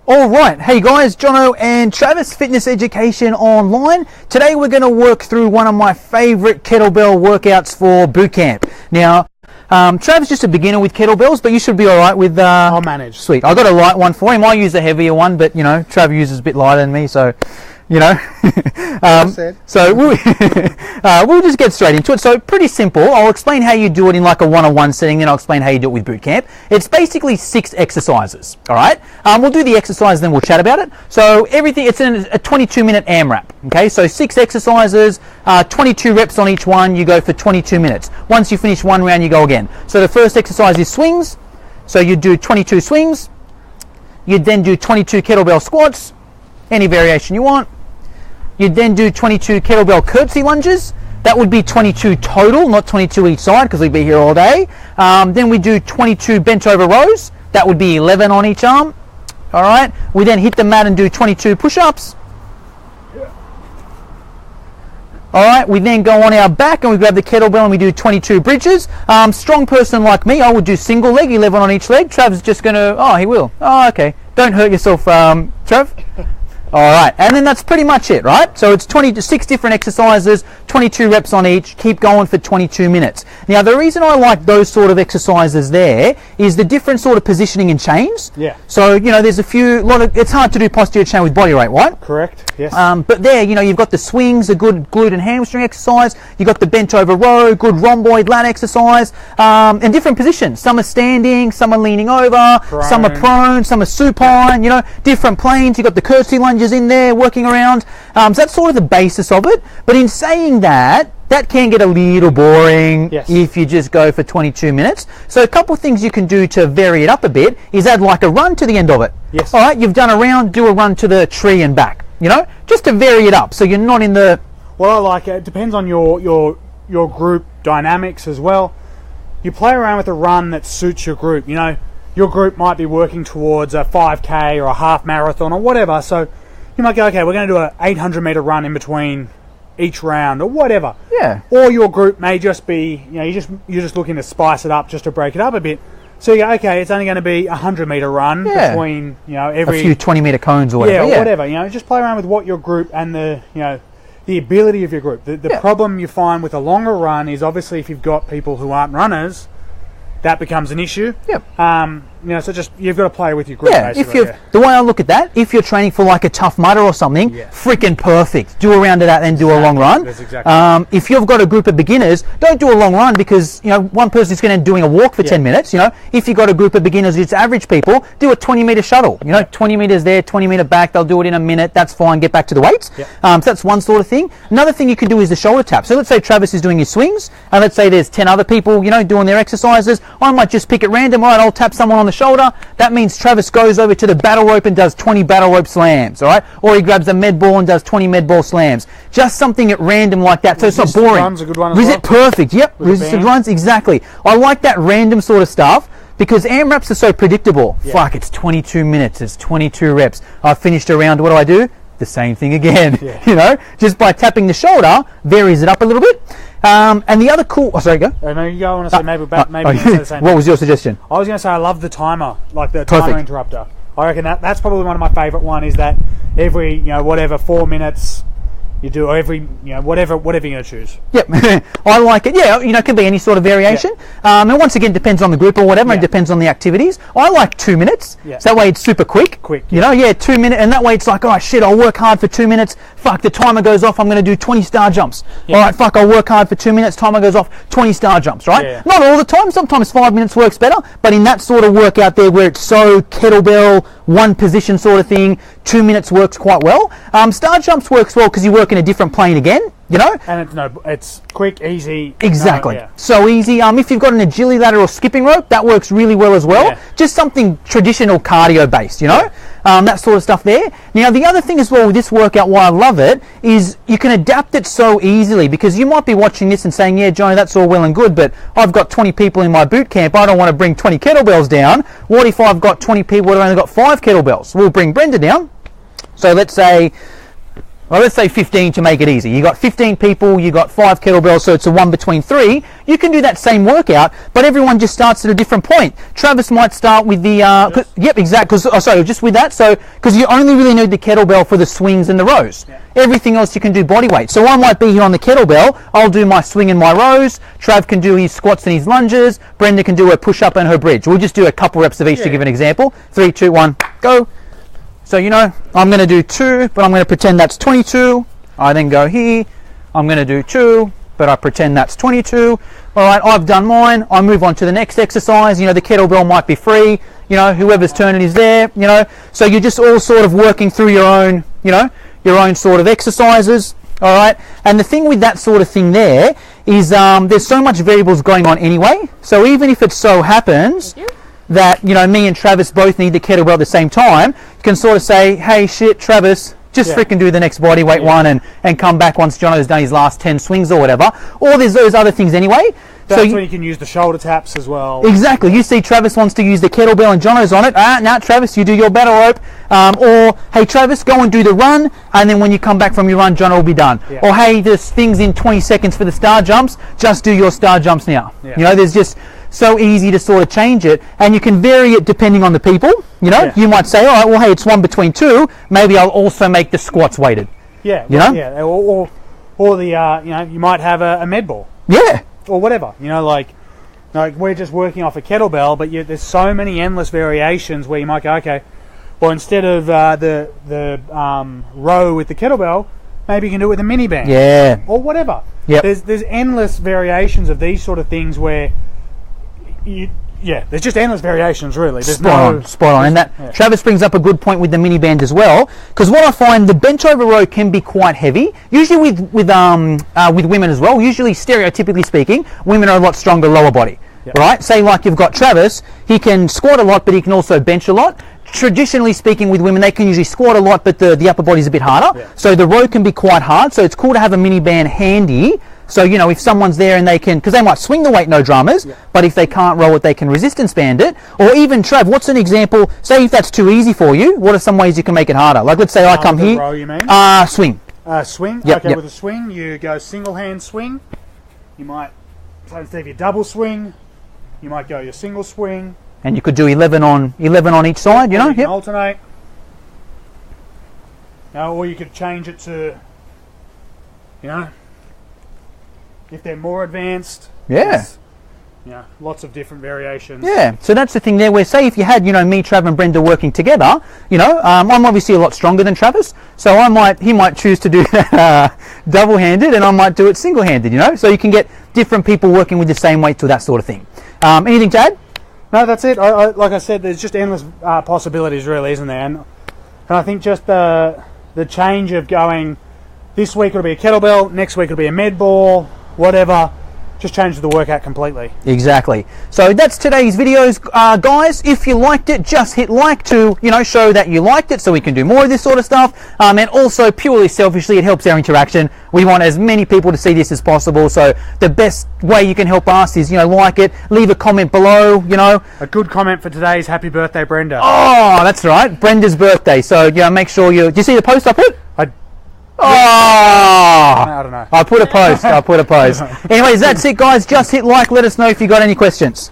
All right, hey guys, Jono and Travis, Fitness Education Online. Today we're going to work through one of my favorite kettlebell workouts for boot camp. Now, Travis is just a beginner with kettlebells, but you should be all right with... I'll manage. Sweet. I got a light one for him. I use a heavier one, but, you know, Travis uses a bit lighter than me, so... You know, so we'll just get straight into it. So pretty simple. I'll explain how you do it in like a one-on-one setting, then I'll explain how you do it with boot camp. It's basically 6 exercises. All right. We'll do the exercise, then we'll chat about it. So everything, it's in a 22-minute AMRAP. Okay. So 6 exercises, 22 reps on each one. You go for 22 minutes. Once you finish one round, you go again. So the first exercise is swings. So you do 22 swings. You then do 22 kettlebell squats, any variation you want. You'd then do 22 kettlebell curtsey lunges. That would be 22 total, not 22 each side, because we'd be here all day. Then we do 22 bent over rows. That would be 11 on each arm. All right. We then hit the mat and do 22 push-ups. All right. We then go on our back and we grab the kettlebell and we do 22 bridges. Strong person like me, I would do single leg, 11 on each leg. Trav's just going to, oh, he will. Oh, okay. Don't hurt yourself, Trav. All right, and then that's pretty much it, right? So it's 6 different exercises, 22 reps on each, keep going for 22 minutes. Now, the reason I like those sort of exercises there is the different sort of positioning in chains. Yeah. So, you know, there's it's hard to do posterior chain with body weight, right? Correct, yes. But there, you know, you've got the swings, a good glute and hamstring exercise. You've got the bent over row, good rhomboid lat exercise, and different positions. Some are standing, some are leaning over, some are prone, some are supine, you know, different planes. You've got the curtsey lunges in there working around. So that's sort of the basis of it. But in saying that, that can get a little boring if you just go for 22 minutes. So a couple of things you can do to vary it up a bit is add like a run to the end of it. Yes. All right, you've done a round, do a run to the tree and back, you know, just to vary it up so you're not in the... Well, like it depends on your group dynamics as well. You play around with a run that suits your group. You know, your group might be working towards a 5K or a half marathon or whatever. So you might go, okay, we're going to do an 800-meter run in between each round or whatever. Yeah. Or your group may just be, you know, you're just looking to spice it up just to break it up a bit. So you go, okay, it's only going to be a 100-meter run between, you know, every... A few 20-meter cones or whatever. Yeah, whatever. You know, just play around with what your group and the, you know, the ability of your group. The problem you find with a longer run is obviously if you've got people who aren't runners, that becomes an issue. Yep. You know, so just you've got to play with your group. Yeah, the way I look at that, if you're training for like a Tough Mudder or something, freaking perfect. Do a round of that, then do a long run. That's exactly. If you've got a group of beginners, don't do a long run because, you know, one person's going to end doing a walk for 10 minutes. You know, if you've got a group of beginners, it's average people, do a 20-meter shuttle. You know, 20 meters there, 20-meter back. They'll do it in a minute. That's fine. Get back to the weights. So that's one sort of thing. Another thing you can do is the shoulder tap. So let's say Travis is doing his swings, and let's say there's 10 other people, you know, doing their exercises. I might just pick it random. All right, I'll tap someone on the shoulder. That means Travis goes over to the Battlerope and does 20 Battlerope slams, all right? Or he grabs a med ball and does 20 med ball slams. Just something at random like that, so it's not boring. Run's a good one as well. Perfect, yep. Resisted runs, exactly. I like that random sort of stuff because AMRAPs are so predictable. Fuck, it's 22 minutes, it's 22 reps. I've finished a round, what do? The same thing again, you know? Just by tapping the shoulder, varies it up a little bit. And the other cool... Oh, sorry, go. No, you go. I want to say maybe say the same What was your suggestion? I was going to say I love the timer, like the timer interrupter. I reckon that's probably one of my favourite one is that every, you know, whatever, 4 minutes... You do every, you know, whatever you're going to choose. Yep, I like it. Yeah, you know, it can be any sort of variation. And once again, it depends on the group or whatever. It depends on the activities. I like 2 minutes. So that way it's super quick. You know, 2 minutes, and that way it's like, oh shit, I'll work hard for 2 minutes. Fuck, the timer goes off. I'm going to do 20 star jumps. All right, fuck, I'll work hard for 2 minutes. Timer goes off. 20 star jumps. Right? Not all the time. Sometimes 5 minutes works better. But in that sort of workout there, where it's so kettlebell, one position sort of thing, 2 minutes works quite well. Star jumps works well because you work in a different plane again, you know? And it's quick, easy. Exactly. So easy. If you've got an agility ladder or skipping rope, that works really well as well. Just something traditional cardio based, you know? That sort of stuff there. Now, the other thing as well with this workout, why I love it, is you can adapt it so easily because you might be watching this and saying, yeah, Johnny, that's all well and good, but I've got 20 people in my boot camp. I don't want to bring 20 kettlebells down. What if I've got 20 people that have only got 5 kettlebells? We'll bring Brenda down. So let's say well, let's say 15 to make it easy. You got 15 people, you got 5 kettlebells, so it's a 1 between 3. You can do that same workout, but everyone just starts at a different point. Travis might start with the, yep, exactly, sorry, just with that, so, because you only really need the kettlebell for the swings and the rows. Yeah. Everything else you can do body weight. So I might be here on the kettlebell, I'll do my swing and my rows, Trav can do his squats and his lunges, Brenda can do her push-up and her bridge. We'll just do a couple reps of each to give an example. 3, 2, 1, go. So, you know, I'm going to do 2, but I'm going to pretend that's 22. I then go here. I'm going to do 2, but I pretend that's 22. All right, I've done mine. I move on to the next exercise. You know, the kettlebell might be free. You know, whoever's turn it is there, you know. So you're just all sort of working through your own, you know, your own sort of exercises. All right. And the thing with that sort of thing there is there's so much variables going on anyway. So even if it so happens that, you know, me and Travis both need the kettlebell at the same time, you can sort of say, hey, shit, Travis, just freaking do the next bodyweight one and come back once Jono's done his last 10 swings or whatever. Or there's those other things anyway. That's when you can use the shoulder taps as well. Exactly. You see Travis wants to use the kettlebell and Jono's on it. Now, Travis, you do your battle rope. Or, hey, Travis, go and do the run, and then when you come back from your run, Jono will be done. Yeah. Or, hey, there's things in 20 seconds for the star jumps. Just do your star jumps now. Yeah. You know, there's just so easy to sort of change it, and you can vary it depending on the people. You know, you might say, all right, well, hey, it's 1 between 2. Maybe I'll also make the squats weighted. Yeah. You know? Yeah. Or the, you know, you might have a med ball. Yeah. Or whatever, you know, like we're just working off a kettlebell, but there's so many endless variations where you might go, okay, well, instead of the row with the kettlebell, maybe you can do it with a mini band, or whatever. There's endless variations of these sort of things where there's just endless variations, really. There's spot on. And that Travis brings up a good point with the mini band as well, because what I find, the bench over row can be quite heavy. Usually with women as well. Usually, stereotypically speaking, women are a lot stronger lower body, right? Say like you've got Travis, he can squat a lot, but he can also bench a lot. Traditionally speaking, with women, they can usually squat a lot, but the upper body's a bit harder. So the row can be quite hard. So it's cool to have a mini band handy. So, you know, if someone's there and they can, because they might swing the weight, no dramas, but if they can't roll it, they can resistance band it. Or even, Trav, what's an example, say if that's too easy for you, what are some ways you can make it harder? Like, let's say I come here. Row, you mean? Swing. Swing? Okay, with a swing, you go single hand swing. You might, so instead of your double swing, you might go your single swing. And you could do 11 on each side, you know? You can alternate. Or you could change it to, you know, if they're more advanced. Lots of different variations. So that's the thing there where, say if you had, you know, me, Trav and Brenda working together, you know, I'm obviously a lot stronger than Travis, so he might choose to do that double-handed and I might do it single-handed, you know, so you can get different people working with the same weight to that sort of thing. Anything to add? No, that's it. Like I said, there's just endless possibilities, really, isn't there? And I think just the change of going, this week it'll be a kettlebell, next week it'll be a med ball, whatever, just change the workout completely. Exactly. So that's today's videos, guys. If you liked it, just hit like to, you know, show that you liked it so we can do more of this sort of stuff. And also, purely selfishly, it helps our interaction. We want as many people to see this as possible. So the best way you can help us is, you know, like it, leave a comment below, you know. A good comment for today's happy birthday, Brenda. Oh, that's right. Brenda's do you make sure do you see the post I put? I don't know. I'll put a post. Anyways, that's it, guys. Just hit like. Let us know if you got any questions.